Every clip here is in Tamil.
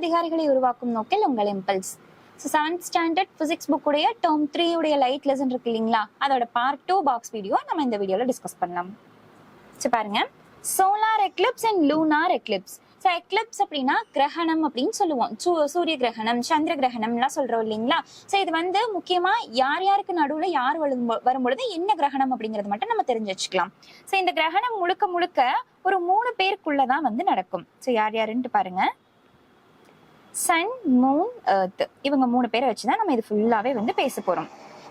அதிகாரிகளை உருவாக்கும் நோக்கில் உங்கள் impulse. So 7th standard physics book உடைய டேர்ம் 3 உடைய லைட் லெசன் இருக்கு இல்லைங்களா, அதோட பார்ட் 2 பாக்ஸ் வீடியோ நம்ம இந்த வீடியோல டிஸ்கஸ் பண்ணலாம். ஸோ பாருங்க, solar Eclipse and lunar Eclipse. So Eclipse அப்படின்னா கிரகணம் அப்படின்னு சொல்லுவோம். சூரிய கிரகணம், சந்திர கிரகணம்லாம் சொல்றோம் இல்லைங்களா. ஸோ இது வந்து முக்கியமா யார் யாருக்கு நடுவுல யார் வரும்பொழுது என்ன கிரகணம் அப்படிங்கறது மட்டும் நம்ம தெரிஞ்சு வச்சுக்கலாம். ஸோ இந்த கிரகணம் முழுக்க முழுக்க ஒரு 3 பேருக்குள்ளதான் வந்து நடக்கும். ஸோ யார் யாருன்ட்டு பாருங்க, சன், மூன், எர்த், இவங்க 3 பேரை வச்சுதான் நம்ம இது ஃபுல்லாவே வந்து பேச போறோம்.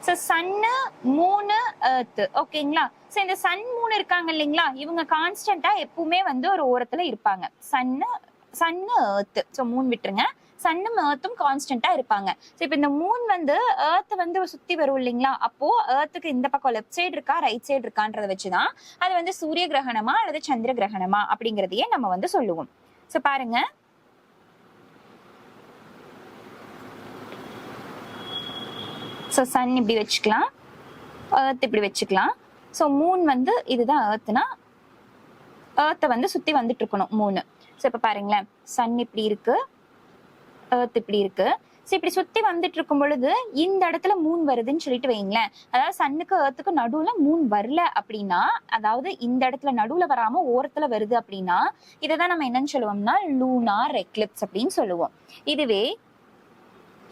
ஸோ சன்னு, மூணு, எர்த், ஓகேங்களா. ஸோ இந்த சன் மூணு இருக்காங்க இல்லைங்களா, இவங்க கான்ஸ்டன்டா எப்பவுமே வந்து ஒரு ஓரத்துல இருப்பாங்க. சன்னு எர்த், ஸோ மூன் விட்டுருங்க, சன்னும் எர்த்தும் கான்ஸ்டன்டா இருப்பாங்க. ஸோ இப்போ இந்த மூன் வந்து எர்த் வந்து சுத்தி வரும் இல்லைங்களா, அப்போ எர்த்துக்கு இந்த பக்கம் லெஃப்ட் சைடு இருக்கா ரைட் சைடு இருக்கான்றத வச்சுதான் அது வந்து சூரிய கிரகணமா அல்லது சந்திர கிரகணமா அப்படிங்கறதையே நம்ம வந்து சொல்லுவோம். ஸோ பாருங்க, ஸோ சன் இப்படி வச்சுக்கலாம், எர்த் இப்படி வச்சுக்கலாம். ஸோ மூன் வந்து இதுதான் எர்த்னா, எர்த்தை வந்து சுத்தி வந்துட்டு இருக்கணும் மூணு. ஸோ இப்போ பாருங்களேன், சன் இப்படி இருக்கு, எர்த் இப்படி இருக்கு. ஸோ இப்படி சுத்தி வந்துட்டு இருக்கும் பொழுது இந்த இடத்துல மூன் வருதுன்னு சொல்லிட்டு வைங்களேன், அதாவது சன்னுக்கு எர்த்துக்கு நடுவுல மூன் வரல அப்படின்னா, அதாவது இந்த இடத்துல நடுவுல வராம ஓரத்துல வருது அப்படின்னா, இதைதான் நம்ம என்னன்னு சொல்லுவோம்னா லூனார் எக்லிப்ஸ் அப்படின்னு சொல்லுவோம். இதுவே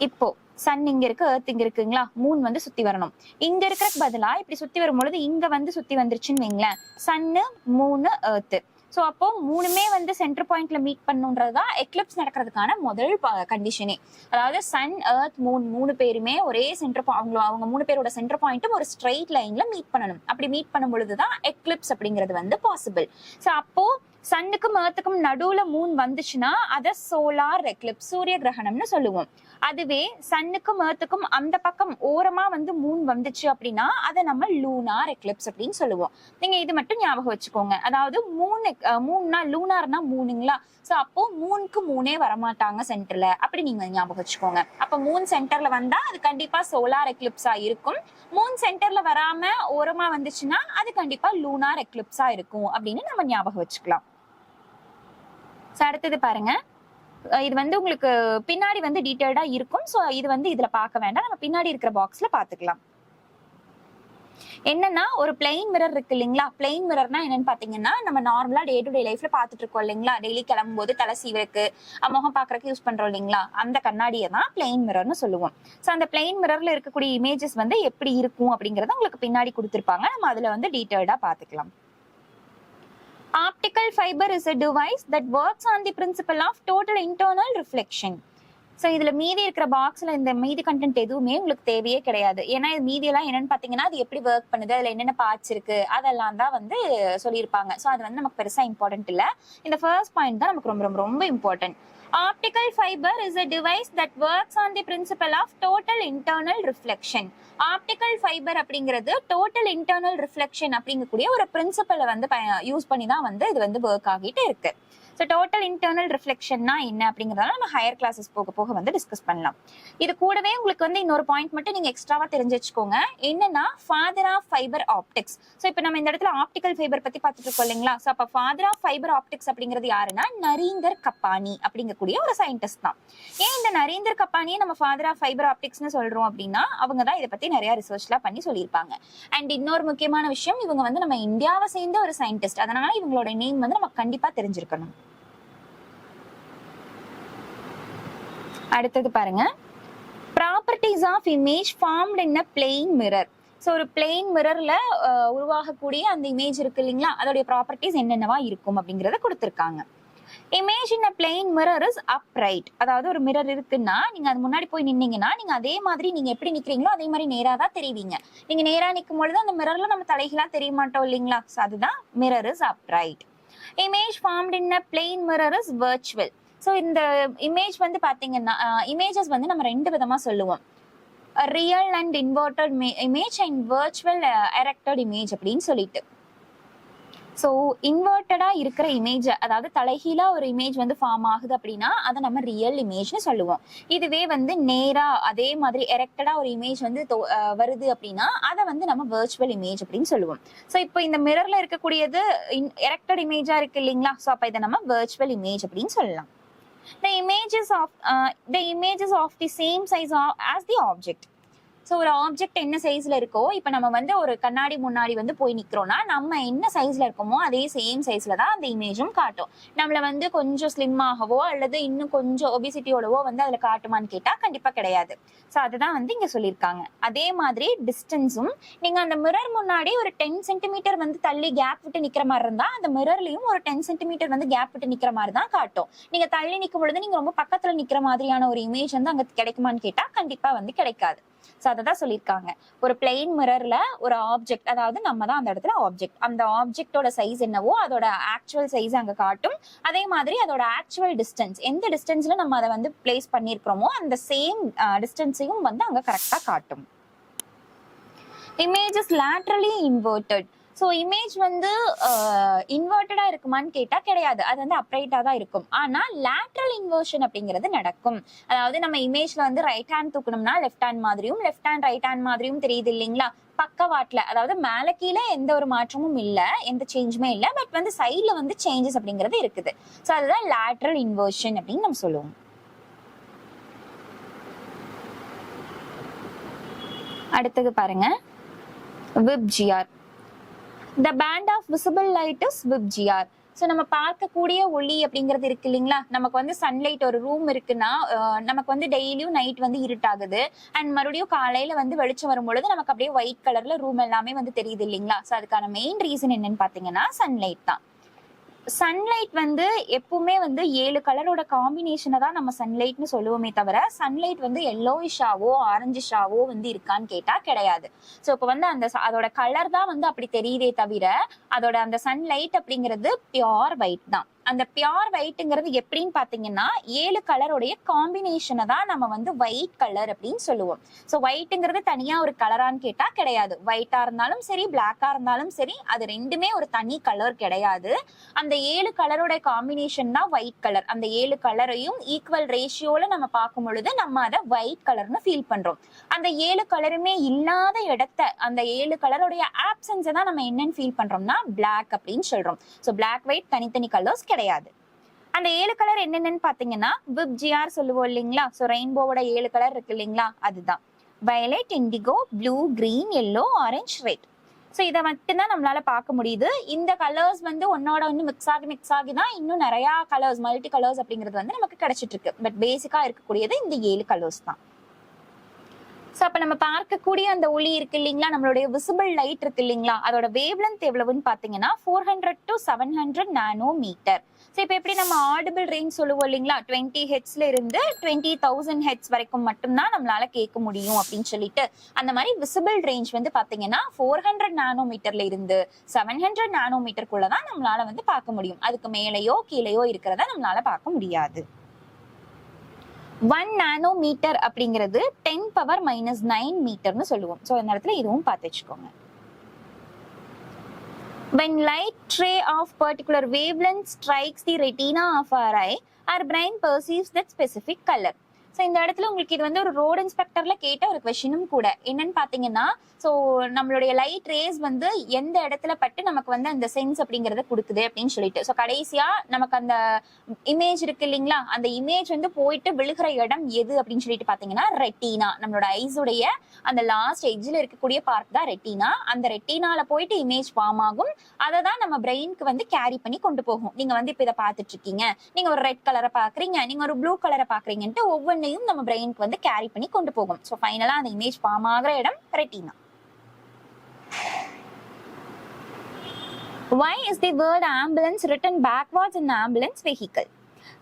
இப்போ சன் இங்க இருக்கு, எர்த் இங்க இருக்குங்களா, மூன் வந்து சுத்தி வரணும். இங்க இருக்கிறதுக்கு பதிலா இப்படி சுத்தி வரும் பொழுது இங்க வந்து சுத்தி வந்துருச்சுன்னு வைங்களேன், சன்னு, மூணு, எர்த். ஸோ அப்போ மூணுமே வந்து சென்டர் பாயிண்ட்ல மீட் பண்ணுன்றதுதான் எக்லிப்ஸ் நடக்கிறதுக்கான முதல் கண்டிஷனே. அதாவது சன், எர்த், மூன் 3 பேருமே ஒரே சென்டர், அவங்க 3 பேரோட சென்டர் பாயிண்ட்டும் ஒரு ஸ்ட்ரெயிட் லைன்ல மீட் பண்ணணும். அப்படி மீட் பண்ணும் பொழுதுதான் எக்லிப்ஸ் அப்படிங்கிறது வந்து பாசிபிள். ஸோ அப்போ சன்னுக்கும் எர்த்துக்கும் நடுவுல மூன் வந்துச்சுன்னா அதை சோலார் எக்லிப்ஸ், சூரிய கிரகணம்னு சொல்லுவோம். அதுவே சன்னுக்கும் எர்த்துக்கும் அந்த பக்கம் ஓரமா வந்து மூன் வந்துச்சு அப்படின்னா அதை நம்ம லூனார் எக்லிப்ஸ் அப்படின்னு சொல்லுவோம். நீங்க இது மட்டும் ஞாபகம் வச்சுக்கோங்க. அதாவது மூணுனா லூனார்னா மூணுங்களா, சோ அப்போ மூணுக்கு மூணே வரமாட்டாங்க சென்டர்ல, அப்படி நீங்க ஞாபகம் வச்சுக்கோங்க. அப்ப மூன் சென்டர்ல வந்தா அது கண்டிப்பா சோலார் எக்லிப்ஸா இருக்கும். மூன் சென்டர்ல வராம ஓரமா வந்துச்சுன்னா அது கண்டிப்பா லூனார் எக்லிப்ஸா இருக்கும் அப்படின்னு நம்ம ஞாபகம் வச்சுக்கலாம். அடுத்தது பாருங்க, இது வந்து உங்களுக்கு பின்னாடி வந்து டீடைல்டா இருக்கும். சோ இது வந்து இதுல பார்க்க வேண்டாம், நம்ம பின்னாடி இருக்கிற பாக்ஸ்ல பாத்துக்கலாம். என்னன்னா ஒரு பிளெயின் மிரர் இருக்கு இல்லைங்களா. பிளெயின் மிரர்னா என்னன்னு பாத்தீங்கன்னா, நம்ம நார்மலா டே டு டே லைஃப்ல பாத்துட்டு இருக்கோம் இல்லைங்களா, டெய்லி கிளம்பும் போது தலை சீவருக்கு, முகம் பாக்குறதுக்கு யூஸ் பண்றோம் இல்லைங்களா, அந்த கண்ணாடியை தான் பிளெயின் மிரர்னு சொல்லுவோம். சோ அந்த பிளெயின் மிரர்ல இருக்கக்கூடிய இமேஜஸ் வந்து எப்படி இருக்கும் அப்படிங்கறத உங்களுக்கு பின்னாடி கொடுத்திருப்பாங்க, நம்ம அதுல வந்து டீடைல்டா பாத்துக்கலாம். Optical fiber is a device that works on the principle of total internal reflection. So இதுல மீதி இருக்கிற பாக்ஸ்ல இந்த மீதி கண்டென்ட் எதுவுமே உங்களுக்கு தேவையே கிடையாது. ஏன்னா இது மீதி எல்லாம் என்னன்னு பாத்தீங்கன்னா, அது எப்படி ஒர்க் பண்ணுது, அதுல என்னென்ன பார்ட்ஸ் இருக்கு, அதெல்லாம் தான் வந்து சொல்லியிருப்பாங்க. ஸோ அது வந்து நமக்கு பெருசா இம்பார்ட்டன்ட் இல்ல. இந்த ஃபர்ஸ்ட் பாயிண்ட் தான் நமக்கு ரொம்ப ரொம்ப ரொம்ப important. Optical fiber is a device that works on the principle of total internal reflection. Optical fiber அப்படிங்கிறது total internal reflection அப்படிங்கக்கூடிய ஒரு பிரின்சிபலை வந்து யூஸ் பண்ணி தான் வந்து இது வந்து ஒர்க் ஆகிட்டு இருக்கு. ஸோ டோட்டல் இன்டர்னல் ரிஃப்ளெக்ஷன்னா என்ன அப்படிங்கிறதால நம்ம ஹையர் கிளாஸஸ் போக போக வந்து டிஸ்கஸ் பண்ணலாம். இது கூடவே உங்களுக்கு வந்து இன்னொரு பாயிண்ட் மட்டும் நீங்க எக்ஸ்ட்ராவா தெரிஞ்சு வச்சுக்கோங்க. என்னன்னா father of fiber optics. So இப்போ நம்ம இந்த இடத்துல ஆப்டிக்கல் ஃபைபர் பத்தி பார்த்துட்டு இருக்கோம் இல்லைங்களா. ஸோ அப்போ ஃபாதர் ஆஃப் ஃபைபர் ஆப்டிக்ஸ் அப்படிங்கிறது யாருன்னா நரீந்தர் கப்பானி அப்படிங்கக்கூடிய ஒரு சயின்டிஸ்ட் தான். ஏன் இந்த நரீந்தர் கப்பானியை நம்ம ஃபாதர் ஆஃப் ஃபைபர் ஆப்டிக்ஸ்னு சொல்றோம் அப்படின்னா, அவங்க தான் இதை பத்தி நிறைய ரிசர்ச்லாம் பண்ணி சொல்லியிருப்பாங்க. அண்ட் இன்னொரு முக்கியமான விஷயம், இவங்க வந்து நம்ம இந்தியாவை சேர்ந்த ஒரு சயின்டிஸ்ட், அதனால இவங்களோட நேம் வந்து நம்ம கண்டிப்பா தெரிஞ்சிருக்கணும். அடுத்தது பாருங்க, properties of image formed in a plain mirror. So ஒரு பிளெயின் மிரர்ல உருவாகக்கூடிய அந்த இமேஜ் இருக்கு இல்லைங்களா, அதோடைய ப்ராப்பர்ட்டிஸ் என்னென்னவா இருக்கும் அப்படிங்கறத கொடுத்திருக்காங்க. Image in a plain mirror is upright. அதாவது ஒரு மிரர் இருக்குன்னா, நீங்க அது முன்னாடி போய் நின்னீங்கன்னா நீங்க அதே மாதிரி நீங்க எப்படி நிக்கிறீங்களோ அதே மாதிரி நேரா தான் தெரிவிங்க. நீங்க நேரா நிற்கும் பொழுது அந்த மிரர்ல நம்ம தலைகளா தெரிய மாட்டோம் இல்லைங்களா. ஸோ அதுதான் mirror is upright. Image formed in a plain mirror is virtual. So இந்த இமேஜ் வந்து பாத்தீங்கன்னா, இமேஜஸ் வந்து நம்ம 2 விதமா சொல்லுவோம், real and inverted image and virtual erected image அப்படின்னு சொல்லிட்டு. ஸோ இன்வெர்டடா இருக்கிற இமேஜ், அதாவது தலைகீழா ஒரு இமேஜ் வந்து ஃபார்ம் ஆகுது அப்படின்னா அதை நம்ம ரியல் இமேஜ்னு சொல்லுவோம். இதுவே வந்து நேரா அதே மாதிரி எரெக்டடா ஒரு இமேஜ் வந்து வருது அப்படின்னா அதை வந்து நம்ம வர்ச்சுவல் இமேஜ் அப்படின்னு சொல்லுவோம். ஸோ இப்போ இந்த மிரர்ல இருக்கக்கூடியது எரெக்டட் இமேஜா இருக்கு இல்லைங்களா. ஸோ அப்போ இதை நம்ம வர்ச்சுவல் இமேஜ் அப்படின்னு சொல்லலாம். The images of the same size as the object. So ஒரு ஆப்ஜெக்ட் என்ன சைஸ்ல இருக்கோ, இப்போ நம்ம வந்து ஒரு கண்ணாடி முன்னாடி வந்து போய் நிக்கிறோம்னா நம்ம என்ன சைஸ்ல இருக்கோமோ அதே சேம் சைஸ்ல தான் அந்த இமேஜும் காட்டும். நம்மள வந்து கொஞ்சம் ஸ்லிம் ஆகவோ அல்லது இன்னும் கொஞ்சம் ஒபிசிட்டியோடவோ வந்து அதுல காட்டுமான்னு கேட்டா கண்டிப்பா கிடையாது. ஸோ அதுதான் வந்து இங்க சொல்லியிருக்காங்க. அதே மாதிரி டிஸ்டன்ஸும் நீங்க அந்த மிரர் முன்னாடி ஒரு 10 சென்டிமீட்டர் வந்து தள்ளி கேப் விட்டு நிக்கிற மாதிரி இருந்தா அந்த மிரர்லயும் ஒரு 10 சென்டிமீட்டர் வந்து கேப் விட்டு நிக்கிற மாதிரி தான் காட்டும். நீங்க தள்ளி நிற்கும் பொழுது நீங்க ரொம்ப பக்கத்துல நிக்கிற மாதிரியான ஒரு இமேஜ் வந்து அங்க கிடைக்குமான்னு கேட்டா கண்டிப்பா வந்து கிடைக்காது. ஸோ அதை சொல்லியிருக்காங்க. ஒரு பிளெயின் மிரர்ல ஒரு ஆப்ஜெக்ட், அதாவது நம்ம தான் அந்த இடத்துல ஆப்ஜெக்ட், அந்த ஆப்ஜெக்டோட சைஸ் என்னவோ அதோட ஆக்சுவல் சைஸ் அங்க காட்டும். அதே மாதிரி அதோட ஆக்சுவல் டிஸ்டன்ஸ், எந்த டிஸ்டன்ஸ்ல நம்ம அதை வந்து பிளேஸ் பண்ணிருக்கிறோமோ அந்த சேம் டிஸ்டன்ஸையும் வந்து அங்க கரெக்டா காட்டும். Image is laterally inverted. So image வந்து இன்வெர்டடா இருக்குமான்னு கேட்டா கிடையாது, அது வந்து அப்ரைட்டா தான் இருக்கும். ஆனா லேட்ரல் இன்வர்ஷன் அப்படிங்கிறது நடக்கும். அதாவது நம்ம இமேஜ்ல வந்து ரைட் ஹேண்ட் தூக்கணும்னா லெஃப்ட் ஹேண்ட் மாதிரியும் லெஃப்ட் ஹேண்ட் ரைட் ஹேண்ட் மாதிரியும் தெரியுது இல்லைங்களா? பக்கவாட்டுல, அதாவது மேல கீழே எந்த ஒரு மாற்றமும் இல்ல, எந்த சேஞ்சுமே இல்ல, பட் வந்து சைட்ல வந்து சேஞ்சஸ் அப்படிங்கிறது இருக்குது. ஸோ அதுதான் லேட்ரல் இன்வர்ஷன் அப்படின்னு நம்ம சொல்லுவோம். அடுத்தது பாருங்க, WIPGR. The band of visible light is WIPGR. So நம்ம பார்க்கக்கூடிய ஒளி அப்படிங்கிறது இருக்கு இல்லைங்களா? நமக்கு வந்து சன்லைட், ஒரு ரூம் இருக்குன்னா நமக்கு வந்து டெய்லியும் நைட் வந்து இருட்டாகுது அண்ட் மறுபடியும் காலையில வந்து வெளிச்சம் வரும்பொழுது நமக்கு அப்படியே ஒயிட் கலர்ல ரூம் எல்லாமே வந்து தெரியுது இல்லைங்களா? ஸோ அதுக்கான மெயின் ரீசன் என்னன்னு பாத்தீங்கன்னா சன்லைட் தான். சன்லைட் வந்து எப்பவுமே வந்து 7 கலரோட காம்பினேஷனை தான் நம்ம சன்லைட்னு சொல்லுவோமே தவிர சன்லைட் வந்து எல்லோயிஷாவோ ஆரஞ்சிஷாவோ வந்து இருக்கான்னு கேட்டா கிடையாது. ஸோ இப்போ வந்து அதோட கலர் தான் வந்து அப்படி தெரியுதே தவிர அதோட அந்த சன்லைட் அப்படிங்கிறது பியோர் ஒயிட் தான். அந்த பியோர் ஒயிட்ங்கிறது எப்படின்னு பாத்தீங்கன்னா 7 கலருடைய காம்பினேஷனை தான் நம்ம வந்து ஒயிட் கலர் அப்படின்னு சொல்லுவோம். ஸோ ஒயிட்ங்கிறது தனியா ஒரு கலரான்னு கேட்டா கிடையாது. ஒயிட்டா இருந்தாலும் சரி, பிளாக்கா இருந்தாலும் சரி, அது ரெண்டுமே ஒரு தனி கலர் கிடையாது. அந்த 7 கலரோட காம்பினேஷன் தான் ஒயிட் கலர். அந்த 7 கலரையும் ஈக்குவல் ரேஷியோல நம்ம பார்க்கும் பொழுது நம்ம அதை ஒயிட் கலர்னு ஃபீல் பண்றோம். அந்த 7 கலருமே இல்லாத இடத்த, அந்த 7 கலருடைய ஆப்சன்ஸை தான் நம்ம என்னன்னு ஃபீல் பண்றோம்னா பிளாக் அப்படின்னு சொல்றோம். ஸோ பிளாக் ஒயிட் தனித்தனி கலர்ஸ் கிடையாது. அந்த 7 கலர் என்னென்னு பாத்தீங்கன்னா WIPGR சொல்லுவோம் இல்லைங்களா? ஸோ ரெயின்போவோட 7 கலர் இருக்கு இல்லைங்களா? அதுதான் violet, indigo, blue, green, yellow, orange, red. So இதை மட்டும்தான் நம்மளால பார்க்க முடியுது. இந்த கலர்ஸ் வந்து ஒன்னோட ஒன்று மிக்ஸ் ஆகி தான் இன்னும் நிறைய கலர்ஸ், மல்டி கலர்ஸ் அப்படிங்கிறது வந்து நமக்கு கிடைச்சிட்டு இருக்கு. பட் பேசிக்கா இருக்கக்கூடியது இந்த 7 கலர்ஸ் தான். ஸோ அப்போ நம்ம பார்க்கக்கூடிய அந்த ஒளி இருக்கு இல்லைங்களா, நம்மளுடைய விசிபிள் லைட் இருக்கு இல்லைங்களா, அதோட வேவ் லென்த் எவ்வளவுன்னு பார்த்தீங்கன்னா 400 to 700 நானோமீட்டர். ஸோ இப்போ எப்படி நம்ம ஆடிபிள் ரேஞ்ச் சொல்லுவோம் இல்லைங்களா, 20 ஹெட்ஸ்ல இருந்து 20,000 ஹெட்ஸ் வரைக்கும் மட்டும்தான் நம்மளால கேட்க முடியும் அப்படின்னு சொல்லிட்டு, அந்த மாதிரி விசிபிள் ரேஞ்ச் வந்து பார்த்தீங்கன்னா 400 நானோமீட்டர்ல இருந்து 700 நானோமீட்டருக்குள்ளதான் நம்மளால வந்து பார்க்க முடியும். அதுக்கு மேலேயோ கீழேயோ இருக்கிறத நம்மளால பார்க்க முடியாது. 1 நானோமீட்டர் அப்படிங்கிறது 10⁻⁹ மீட்டர்னு சொல்லுவோம். ஸோ இந்த இடத்துல இதுவும் பார்த்து வச்சுக்கோங்க. When light ray of particular wavelength strikes the retina of our eye, our brain perceives that specific color. So இந்த இடத்துல உங்களுக்கு இது வந்து ஒரு ரோடு இன்ஸ்பெக்டர்ல கேட்ட ஒரு கொஸ்டினும் கூட. என்னன்னு பாத்தீங்கன்னா, ஸோ நம்மளுடைய லைட் ரேஸ் வந்து எந்த இடத்துல பட்டு நமக்கு வந்து அந்த சென்ஸ் அப்படிங்கறத கொடுக்குது அப்படின்னு சொல்லிட்டு, ஸோ கடைசியா நமக்கு அந்த இமேஜ் இருக்கு இல்லைங்களா, அந்த இமேஜ் வந்து போயிட்டு விழுகிற இடம் எது அப்படின்னு சொல்லிட்டு பாத்தீங்கன்னா ரெட்டினா. நம்மளோட ஐஸுடைய அந்த லாஸ்ட் எட்ஜ்ல இருக்கக்கூடிய பார்ட் தான் ரெட்டினா. அந்த ரெட்டினால போயிட்டு இமேஜ் ஃபார்ம் ஆகும். அதை தான் நம்ம பிரெயினுக்கு வந்து கேரி பண்ணி கொண்டு போகும். நீங்க வந்து இப்ப இதை பார்த்துட்டு இருக்கீங்க, நீங்க ஒரு ரெட் கலரை பாக்குறீங்க, நீங்க ஒரு ப்ளூ கலரை பாக்குறீங்கன்ட்டு ஒவ்வொன்றையும் நம்ம பிரெயினுக்கு வந்து கேரி பண்ணி கொண்டு போகும். ஸோ ஃபைனலா அந்த இமேஜ் ஃபார்ம் ஆகிற இடம் retina. Why is the word ambulance written backwards in ambulance vehicle?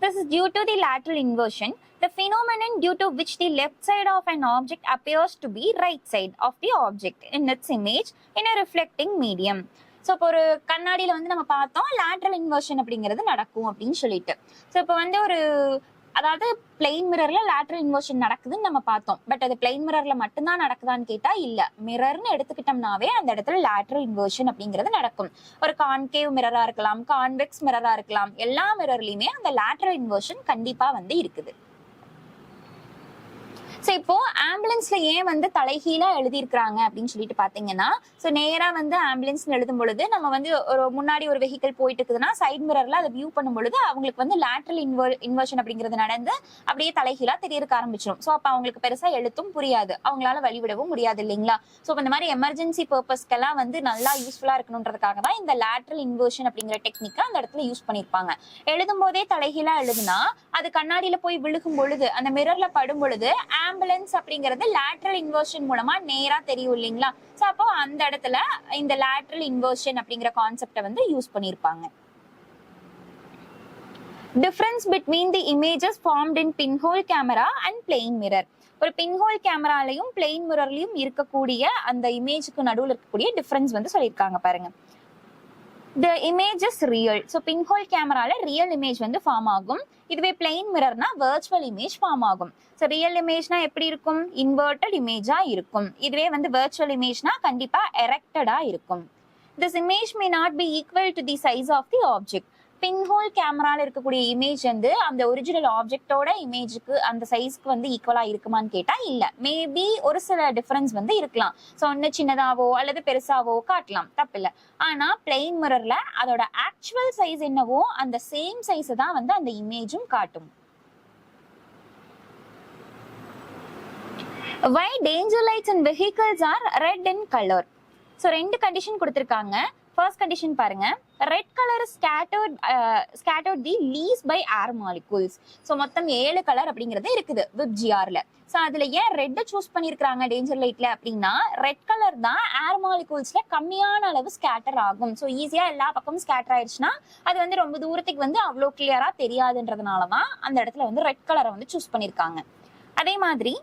This is due to the lateral inversion, the phenomenon due to which the left side of an object appears to be right side of the object in its image in a reflecting medium. So இப்போ ஒரு கண்ணாடியில வந்து நம்ம பார்த்தோம் லேட்ரல் இன்வர்ஷன் அப்படிங்கிறது நடக்கும் அப்படின்னு சொல்லிட்டு. ஸோ இப்போ வந்து ஒரு, அதாவது பிளெயின் மிரர்ல லேட்ரல் இன்வர்ஷன் நடக்குதுன்னு நம்ம பார்த்தோம். பட் அது பிளெயின் மிரர்ல மட்டும்தான் நடக்குதான்னு கேட்டா இல்ல. மிரர்னு எடுத்துக்கிட்டோம்னாவே அந்த இடத்துல லேட்ரல் இன்வர்ஷன் அப்படிங்கிறது நடக்கும். ஒரு கான்கேவ் மிரரா இருக்கலாம், கான்வெக்ஸ் மிரரா இருக்கலாம், எல்லா மிரர்லயுமே அந்த லேட்ரல் இன்வர்ஷன் கண்டிப்பா வந்து இருக்குது. ஸோ இப்போ ஆம்புலன்ஸ் ஆம்புலன்ஸ்ல ஏன் வந்து தலைகீழா எழுதியிருக்கிறாங்க அப்படின்னு சொல்லிட்டு பாத்தீங்கன்னா, ஸோ நேரா வந்து ஆம்புலன்ஸ்னு எழுதும் பொழுது நம்ம வந்து ஒரு முன்னாடி ஒரு வெஹிக்கிள் போயிட்டு இருக்குதுன்னா சைட் மிரர்ல அதை வியூ பண்ணும் பொழுது அவங்களுக்கு வந்து லேட்ரல் இன்வர்ஷன் அப்படிங்கிறது நடந்து அப்படியே தலைகீழா தெரியறக்க ஆரம்பிச்சிடும். ஸோ அப்ப அவங்களுக்கு பெருசா எழுத்தும் புரியாது, அவங்களால வழிவிடவும் முடியாது இல்லைங்களா. ஸோ இந்த மாதிரி எமர்ஜென்சி பர்பஸ்க்கெல்லாம் வந்து நல்லா யூஸ்ஃபுல்லா இருக்கணுன்றதுக்காக தான் இந்த லேட்ரல் இன்வர்ஷன் அப்படிங்கிற டெக்னிக்கை அந்த இடத்துல யூஸ் பண்ணிருப்பாங்க. எழுதும் போதே தலைகீழா எழுதுனா அது கண்ணாடியில போய் விழுகும் பொழுது அந்த மிரர்ல படும் பொழுது ஆம்புலன்ஸ் அப்படிங்கிறது லேட்ரல் இன்வர்ஷன் மூலமா நேரா தெரியும் இல்லைங்களா. சோ அப்போ அந்த இடத்துல இந்த லேட்ரல் இன்வர்ஷன் அப்படிங்கிற கான்செப்டை வந்து யூஸ் பண்ணிருப்பாங்க. Difference between the images formed in pinhole camera and plain mirror. ஒரு பின்ஹோல் கேமராலையும் பிளெயின் மிரர்லயும் இருக்கக்கூடிய அந்த இமேஜுக்கு நடுவில் இருக்கக்கூடிய டிஃபரன்ஸ் வந்து சொல்லியிருக்காங்க பாருங்க. The image is real. So pinhole cameraல real image வந்து ஃபார்ம் ஆகும். இதுவே plain mirrorனா virtual image ஃபார்ம் ஆகும். So real imageனா எப்படி இருக்கும்? Inverted imageஆ இருக்கும். இதுவே வந்து virtual imageனா கண்டிப்பா erectedஆ இருக்கும். This image may not be equal to the size of the object. Pinhole கேமரால இருக்கக்கூடிய இமேஜ் வந்து அந்த ஒரிஜினல் ஆப்ஜெக்டோட இமேஜுக்கு அந்த சைஸ்க்கு வந்து ஈக்குவலா இருக்குமான்னு கேட்டா இல்ல. மேபி ஒரு சில டிஃபரன்ஸ் வந்து இருக்கலாம். ஸோ ஒன்னு சின்னதாவோ அல்லது பெருசாவோ காட்டலாம், தப்பில்லை. ஆனா பிளெயின் மிரர்ல அதோட ஆக்சுவல் சைஸ் என்னவோ அந்த சேம் சைஸ் தான் வந்து அந்த இமேஜும் காட்டும். Why danger lights in vehicles are red in color? So ரெண்டு கண்டிஷன் கொடுத்திருக்காங்க. ஃபர்ஸ்ட் கண்டிஷன் பாருங்க, red colour scattered the least by air molecules. So மொத்தம் 7 கலர் அப்படிங்கிறது இருக்குது விப்ஜிஆர்ல. ஸோ அதுல ஏன் ரெட்டை சூஸ் பண்ணிருக்காங்க டேஞ்சர் லைட்ல அப்படின்னா, ரெட் கலர் தான் ஏர் மாலிகூல்ஸ்ல கம்மியான அளவு ஸ்கேட்டர் ஆகும். ஸோ ஈஸியா எல்லா பக்கமும் ஸ்கேட்டர் ஆயிடுச்சுன்னா அது வந்து ரொம்ப தூரத்துக்கு வந்து அவ்வளோ கிளியரா தெரியாதுன்றதுனாலதான் அந்த இடத்துல வந்து ரெட் கலரை வந்து சூஸ் பண்ணிருக்காங்க. அதே மாதிரி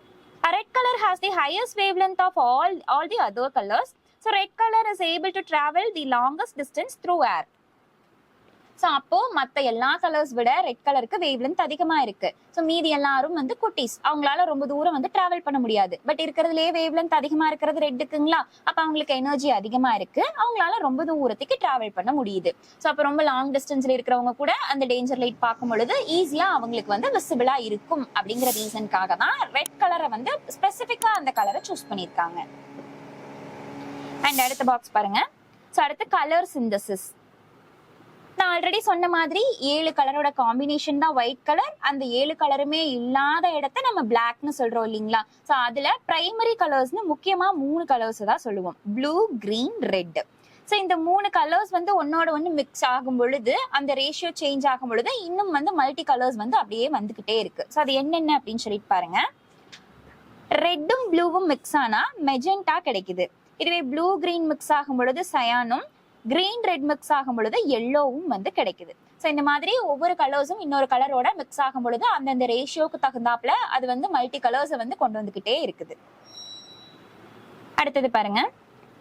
red color has the highest wavelength of all the other colors. So red color is able to travel the longest distance through air. So அப்போ மற்ற எல்லா கலர்ஸ் விட ரெட் கலருக்கு வேவ் லென்த் அதிகமா இருக்கு. ஸோ மீதி எல்லாரும் வந்து குட்டீஸ், அவங்களால ரொம்ப தூரம் வந்து டிராவல் பண்ண முடியாது. பட் இருக்கிறதுலே வேவ் லென்த் அதிகமா இருக்கிறது ரெட்டுக்குங்களா, அப்ப அவங்களுக்கு எனர்ஜி அதிகமா இருக்கு, அவங்களால ரொம்ப தூரத்துக்கு டிராவல் பண்ண முடியுது. ஸோ அப்போ ரொம்ப லாங் டிஸ்டன்ஸ்ல இருக்கிறவங்க கூட அந்த டேஞ்சர் லைட் பார்க்கும் பொழுது ஈஸியா அவங்களுக்கு வந்து விசிபிளா இருக்கும் அப்படிங்கிற ரீசனுக்காக தான் ரெட் கலரை வந்து ஸ்பெசிபிக்கா அந்த கலரை சூஸ் பண்ணியிருக்காங்க. அண்ட் அடுத்த பாக்ஸ் பாருங்க. ஸோ அடுத்து கலர் சிந்தசிஸ். நான் ஆல்ரெடி சொன்ன மாதிரி 7 கலரோட காம்பினேஷன் தான் ஒயிட் கலர். அந்த 7 கலருமே இல்லாத இடத்த நம்ம பிளாக்னு சொல்றோம் இல்லைங்களா. ஸோ அதுல பிரைமரி கலர்ஸ்னு முக்கியமா 3 கலர்ஸ் தான் சொல்லுவோம், ப்ளூ, கிரீன், ரெட். ஸோ இந்த 3 கலர்ஸ் வந்து ஒன்னோட ஒன்று மிக்ஸ் ஆகும் பொழுது அந்த ரேஷியோ சேஞ்ச் ஆகும் பொழுது இன்னும் வந்து மல்டி கலர்ஸ் வந்து அப்படியே வந்துகிட்டே இருக்கு. ஸோ அது என்னென்ன அப்படின்னு சொல்லிட்டு பாருங்க. ரெட்டும் ப்ளூவும் மிக்ஸ் ஆனா மெஜெண்டா கிடைக்குது. இதுவே ப்ளூ கிரீன் மிக்ஸ் ஆகும் பொழுது சயானும், கிரீன் ரெட் மிக்ஸ் ஆகும் பொழுது எல்லோவும் வந்து கிடைக்குது. ஸோ இந்த மாதிரி ஒவ்வொரு கலர்ஸும் இன்னொரு கலரோட மிக்ஸ் ஆகும் பொழுது அந்தந்த ரேஷியோக்கு தகுந்தாப்புல அது வந்து மல்டி கலர்ஸை வந்து கொண்டு வந்துகிட்டே இருக்குது. அடுத்தது பாருங்க,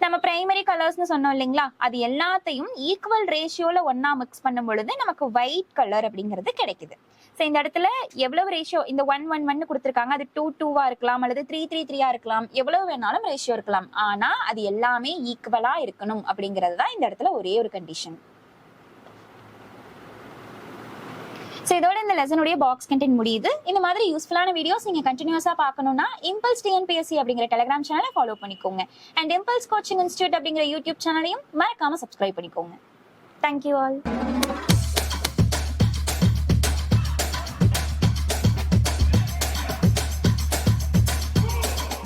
நம்ம பிரைமரி கலர்ஸ்னு சொன்னோம் இல்லைங்களா, அது எல்லாத்தையும் ஈக்குவல் ரேஷியோல ஒன்னா மிக்ஸ் பண்ணும் பொழுது நமக்கு ஒயிட் கலர் அப்படிங்கிறது கிடைக்குது. ஸோ இந்த இடத்துல எவ்வளவு ரேஷியோ, இந்த 1-1-1 கொடுத்துருக்காங்க, அது 2-2வா இருக்கலாம் அல்லது 3-3-3ஆ இருக்கலாம், எவ்வளவு வேணாலும் ரேஷியோ இருக்கலாம். ஆனா அது எல்லாமே ஈக்குவலா இருக்கணும் அப்படிங்கிறது தான் இந்த இடத்துல ஒரே ஒரு கண்டிஷன். ஸோ இதோட இந்த லெசனுடைய பாக்ஸ் கண்டென்ட் முடியுது. இந்த மாதிரி யூஸ்ஃபுல்லான வீடியோஸ் நீங்க கண்டினியூஸா பார்க்கணும்னா இம்பல்ஸ் டிஎன்பிஎஸ்சி அப்படிங்கிற டெலிகிராம் சேனலை ஃபாலோ பண்ணிக்கோங்க. அண்ட் இம்பல்ஸ் கோச்சிங் இன்ஸ்டியூட் அப்படிங்கிற யூடியூப் சேனலையும் மறக்காம சப்ஸ்கிரைப் பண்ணிக்கோங்க. Thank you all.